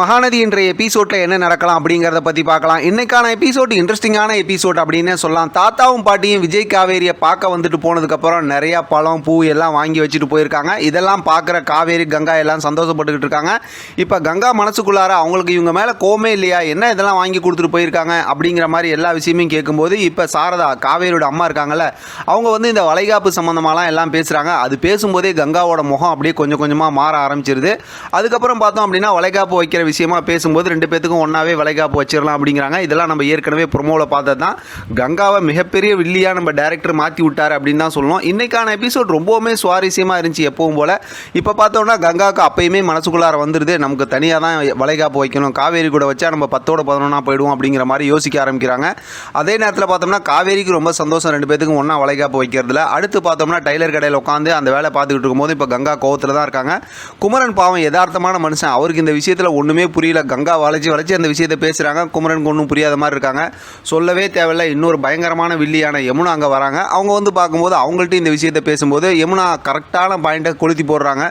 மகாநதி இன்றைய எபிசோட்ல என்ன நடக்கலாம் அப்படிங்கிறத பற்றி பார்க்கலாம். இன்னைக்கான எபிசோட் இன்ட்ரெஸ்டிங்கான எபிசோட் அப்படின்னு சொல்லலாம். தாத்தாவும் பாட்டியும் விஜய் காவேரியை பார்க்க வந்துட்டு போனதுக்கப்புறம் நிறையா பழம் பூ எல்லாம் வாங்கி வச்சுட்டு போயிருக்காங்க. இதெல்லாம் பார்க்குற காவேரி கங்கா எல்லாம் சந்தோஷப்பட்டுக்கிட்டு இருக்காங்க. இப்போ கங்கா மனசுக்குள்ளார அவங்களுக்கு இவங்க மேலே கோமே இல்லையா, என்ன இதெல்லாம் வாங்கி கொடுத்துட்டு போயிருக்காங்க அப்படிங்கிற மாதிரி எல்லா விஷயமும் கேட்கும்போது இப்போ சாரதா காவேரியோட அம்மா இருக்காங்கல்ல, அவங்க வந்து இந்த வளைகாப்பு சம்மந்தமாலாம் எல்லாம் பேசுகிறாங்க. அது பேசும்போதே கங்காவோட முகம் அப்படியே கொஞ்சம் கொஞ்சமாக மாற ஆரம்பிச்சிருது. அதுக்கப்புறம் பார்த்தோம் அப்படின்னா வளைகாப்பு வைக்கிற விஷயமா பேசும்போது ரெண்டு பேத்துக்கும் ஒன்றாவே வளைகாப்பு வச்சிடலாம் அப்படிங்கிறாங்க. இதெல்லாம் நம்ம ஏற்கனவே ப்ரொமோவில் பார்த்தது தான். கங்காவை மிகப்பெரிய வில்லியாக நம்ம டேரக்டர் மாற்றி விட்டார் அப்படின்னு தான் சொல்லணும். இன்றைக்கான எபிசோட் ரொம்பவுமே சுவாரஸ்யமாக இருந்துச்சு எப்பவும் போல். இப்போ பார்த்தோம்னா கங்காவுக்கு அப்பயுமே மனசுக்குள்ளார வந்துடுது, நமக்கு தனியாக தான் வளைகாப்பு வைக்கணும், காவேரி கூட வச்சா நம்ம 10ஓட 11 போயிடுவோம் அப்படிங்கிற மாதிரி யோசிக்க ஆரம்பிக்கிறாங்க. அதே நேரத்தில் பார்த்தோம்னா காவேரிக்கு ரொம்ப சந்தோஷம் ரெண்டு பேத்துக்கும் ஒன்றா வளைகாப்பு வைக்கிறதுல. அடுத்து பார்த்தோம்னா டைலர் கடையில் உட்காந்து அந்த வேலை பார்த்துக்கிட்டு இருக்கும்போது இப்போ கங்கா கோவத்தில் தான் இருக்காங்க. குமரன் பாவம் யதார்த்தமான மனுஷன், அவருக்கு இந்த விஷயத்தில் ஒன்றுமே புரியல. கங்கா வளைச்சி அந்த விஷயத்தை பேசுகிறாங்க. குமரனுக்கு ஒன்றும் புரியாத மாதிரி இருக்காங்க. சொல்லவே தேவையில்லை, இன்னொரு பயங்கரமான வில்லியான யமுனா அங்கே வராங்க. அவங்க வந்து பார்க்கும்போது அவங்கள்ட்ட இந்த விஷயத்தை பேசும்போது யமுனா கரெக்டான பாயிண்ட்டை கொளுத்தி போடுறாங்க.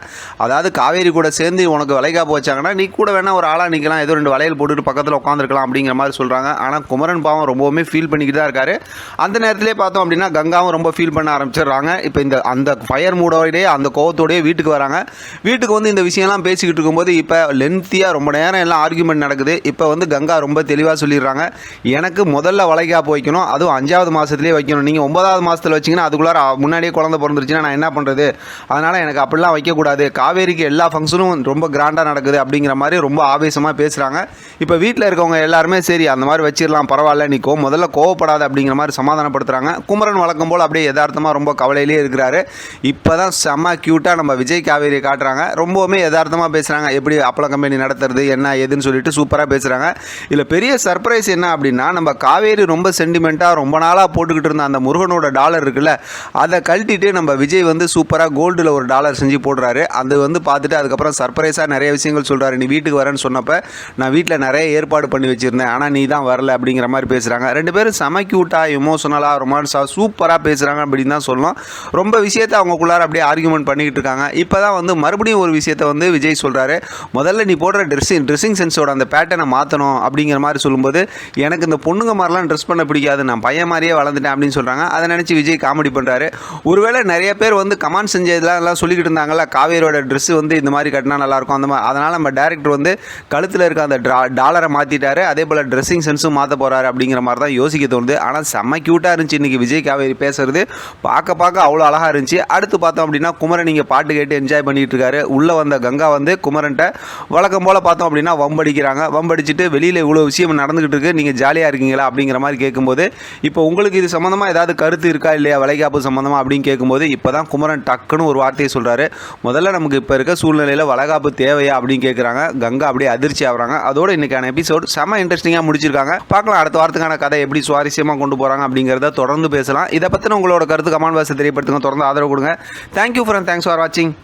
அதாவது காவேரி கூட சேர்ந்து உனக்கு வளைகாப்பு வச்சாங்கன்னா நீ கூட வேணால் ஒரு ஆளாக நிற்கலாம், ஏதோ 2 வளையல் போட்டுட்டு பக்கத்தில் உட்காந்துருக்கலாம் அப்படிங்கிற மாதிரி சொல்கிறாங்க. ஆனால் குமரன் பாவம் ரொம்பவுமே ஃபீல் பண்ணிக்கிட்டு தான் இருக்காரு. அந்த நேரத்திலே பார்த்தோம் அப்படின்னா கங்காவும் ரொம்ப ஃபீல் பண்ண ஆரம்பிச்சிடுறாங்க. இப்போ அந்த ஃபயர் மூடோடையே அந்த கோவத்தோடையே வீட்டுக்கு வராங்க. வீட்டுக்கு வந்து இந்த விஷயம்லாம் பேசிக்கிட்டு இருக்கும்போது இப்போ லென்த்தியாக ரொம்ப நேரம் எல்லாம் ஆர்குமெண்ட் நடக்குது. இப்போ வந்து கங்கா ரொம்ப தெளிவாக சொல்லிடுறாங்க, எனக்கு முதல்ல வளைகாப்பு வைக்கணும், அதுவும் 5வது மாதத்துலேயே வைக்கணும். நீங்கள் 9வது மாதத்தில் வச்சிங்கன்னா அதுக்குள்ளார முன்னாடியே குழந்தை பிறந்துருச்சுன்னா நான் என்ன பண்ணுறது, அதனால் எனக்கு அப்படிலாம் வைக்கக்கூடாது, காவேரிக்கு எல்லா ஃபங்க்ஷனும் ரொம்ப கிராண்டாக நடக்குது அப்படிங்கிற மாதிரி ரொம்ப ஆவேசமாக பேசுகிறாங்க. இப்போ வீட்டில் இருக்கவங்க எல்லாருமே சரி அந்த மாதிரி வச்சிடலாம், பரவாயில்ல, நீ முதல்ல கோவப்படாது அப்படிங்கிற மாதிரி சமாதானப்படுத்துகிறாங்க. குமரன் வழக்கம் போல் அப்படியே யதார்த்தமாக ரொம்ப கவலையிலே இருக்கிறாரு. இப்போ தான் செம்ம க்யூட்டாக நம்ம விஜய் காவேரியை காட்டுறாங்க. ரொம்பவுமே யதார்த்தமாக பேசுகிறாங்க, எப்படி அப்பள கம்பெனி நடத்துறது என்ன ஏதுன்னு சொல்லிட்டு சூப்பராக பேசுகிறாங்க. இதில் பெரிய சர்ப்ரைஸ் என்ன அப்படின்னா, நம்ம காவேரி ரொம்ப சென்டிமெண்ட்டாக ரொம்ப நாளாக போட்டுக்கிட்டு இருந்த அந்த முருகனோட டாலர் இருக்குல்ல, அதை கழட்டிட்டு நம்ம விஜய் வந்து சூப்பராக கோல்டில் ஒரு டாலர் செஞ்சு போடுறாரு. அது வந்து பார்த்துட்டு அதுக்கப்புறம் சர்ப்ரைஸாக நிறைய விஷயங்கள் சொல்கிறாரு. நீ வீட்டுக்கு வரேன்னு சொன்னப்போ நான் வீட்டில் நிறைய ஏற்பாடு பண்ணி வச்சுருந்தேன், ஆனால் நீ தான் வரல அப்படிங்கிற மாதிரி பேசுகிறாங்க. ரெண்டு பேரும் செம க்யூட்டாக எமோஷனலாக ரொமான்ஸாக சூப்பராக பேசுகிறாங்க அப்படின்னு தான் சொல்லணும். ரொம்ப விஷயத்தை அவங்களுக்குள்ளார அப்படியே ஆர்குமெண்ட் பண்ணிக்கிட்டு இருக்காங்க. இப்போ தான் வந்து மறுபடியும் ஒரு விஷயத்தை வந்து விஜய் சொல்கிறாரு, முதல்ல நீ போடுற ட்ரெஸ்ஸிங் சென்ஸோட அந்த பேட்டர்னை மாற்றணும் அப்படிங்கிற மாதிரி சொல்லும்போது, எனக்கு இந்த பொண்ணுங்க மாதிரிலாம் ட்ரெஸ் பண்ண பிடிக்காது, நான் பையன் மாதிரியே வளர்ந்துட்டேன் அப்படின்னு சொல்கிறாங்க. அதை நினச்சி விஜய் காமெடி பண்ணுறாரு. ஒருவேளை நிறைய பேர் வந்து கமெண்ட் செஞ்சதெல்லாம் சொல்லிக்கிட்டு இருந்தாங்கல்ல, காவேரியோட ட்ரெஸ் வந்து இந்த மாதிரி கட்டினா நல்லாயிருக்கும் அந்த மாதிரி, அதனால் நம்ம டேரக்டர் வந்து கழுத்தில் இருக்க அந்த டாலரை மாற்றிட்டாரு, அதே போல் ட்ரெஸ்ஸிங் சென்ஸும் மாற்ற போகிறாரு அப்படிங்கிற மாதிரி தான் யோசிக்க தோணுது. ஆனால் செம்ம க்யூட்டாக இருந்துச்சு இன்றைக்கி விஜய் காவேரி பேசுறது, பார்க்க அவ்வளோ அழகாக இருந்துச்சு. அடுத்து பார்த்தோம் அப்படின்னா குமரன் நீங்கள் பாட்டு கேட்டு என்ஜாய் பண்ணிகிட்டு இருக்காரு. உள்ளே வந்த கங்கா வந்து குமரன்ட்ட வழக்கம் போல் பார்த்தோம் அப்படின்னா வம்படிக்கிறாங்க. வம்படிச்சுட்டு வெளியில் இவ்வளோ விஷயம் நடந்துகிட்டு இருக்கு, நீங்கள் ஜாலியாக இருக்கீங்களா அப்படிங்கிற மாதிரி கேட்கும்போது, இப்போ உங்களுக்கு இது சம்மந்தமாக ஏதாவது கருத்து இருக்கா இல்லையா வளைகாப்பு சம்மந்தமாக அப்படின்னு கேட்கும்போது, இப்போ தான் குமரன் டக்குன்னு ஒரு வார்த்தையை சொல்கிறாரு, முதல்ல நமக்கு இப்போ இருக்க சூழ்நிலையில் வளைகாப்பு தேவையா அப்படின்னு கேட்குறாங்க. கங்கா அப்படியே அதிர்ச்சி ஆகுறாங்க. அதோட இன்றைக்கான எபிசோட் செம்ம இன்ட்ரெஸ்டிங்காக முடிச்சிருக்காங்க. பார்க்கலாம் அடுத்த வாரத்துக்கான கதை எப்படி சுவாரஸ்யமாக கொண்டு போகிறாங்க அப்படிங்கிறத தொடர்ந்து பேசலாம். இதை பற்றின உங்களோட கருத்து கமெண்ட் பாக்ஸில் தெரியப்படுத்துங்க. தொடர்ந்து ஆதரவு கொடுங்க. தேங்க்யூ ஃப்ரெண்ட், தேங்க்ஸ் ஃபார் வாட்சிங்.